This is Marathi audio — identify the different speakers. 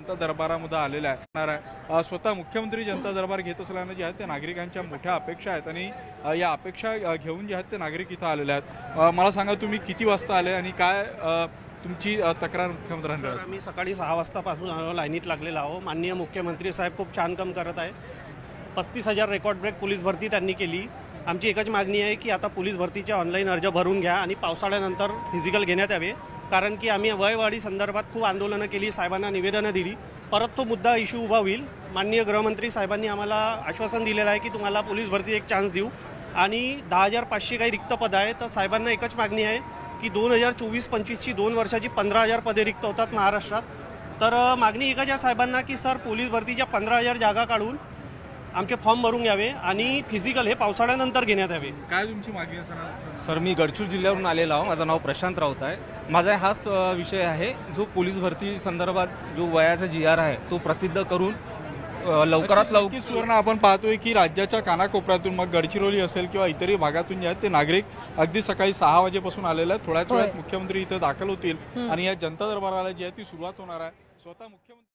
Speaker 1: जनता दरबारामध्ये आलेला आहे। स्वतः मुख्यमंत्री जनता दरबार घेत असल्याने जे आहेत ते नागरिकांच्या मोठ्या अपेक्षा आहेत आणि या अपेक्षा घेऊन जे आहेत ते नागरिक इथं आलेले आहेत। मला सांगा तुम्ही किती वाजता आले आणि काय तुमची तक्रार मुख्यमंत्र्यांकडे?
Speaker 2: आम्ही सकाळी 6 वाजतापासून लाईनीत लागलेला आहो। माननीय मुख्यमंत्री साहेब खूप छान काम करत आहे। 35,000 रेकॉर्ड ब्रेक पोलीस भरती त्यांनी केली। आमची एकच मागणी आहे की आता पोलीस भरतीचे ऑनलाईन अर्ज भरून घ्या आणि पावसाळ्यानंतर फिजिकल घेण्यात यावे, कारण की आम्ही वयवाढी संदर्भात खूप आंदोलनं केली, साहेबांना निवेदनं दिली, परत तो मुद्दा इश्यू उभा होईल। माननीय गृहमंत्री साहेबांनी आम्हाला आश्वासन दिलेलं आहे की तुम्हाला पोलीस भरती एक चान्स देऊ आणि 10,500 काही रिक्त पद आहे। तर साहेबांना एकच मागणी आहे की 2024-25ची 2 वर्षाची 15,000 पदे रिक्त होतात महाराष्ट्रात। तर मागणी एकच आहे साहेबांना की सर पोलीस भरतीच्या 15,000 जागा काढून आमचे फॉर्म भरून घ्यावे आणि फिजिकल हे पावसाळ्यानंतर घेण्यात यावे।
Speaker 1: काय तुमची मागणी असणार?
Speaker 3: सर मी गडचिरोली जिल्ह्यावरून आलेलो आहे। माझं नाव प्रशांत राऊत आहे। माझा हाच विषय आहे जो पोलीस भरती संदर्भात जो वयाचा GR आहे तो प्रसिद्ध करून लवकरात लवकर
Speaker 1: सुवर्ण आपण पाहतोय की राज्याच्या कानाकोपऱ्यातून मग गडचिरोली असेल किंवा इतरही भागातून जे आहेत ते नागरिक अगदी सकाळी 6 वाजेपासून आलेले आहेत। थोड्याच वेळात मुख्यमंत्री इथं दाखल होतील आणि या जनता दरबाराला जी आहे ती सुरुवात होणार आहे। स्वतः मुख्यमंत्री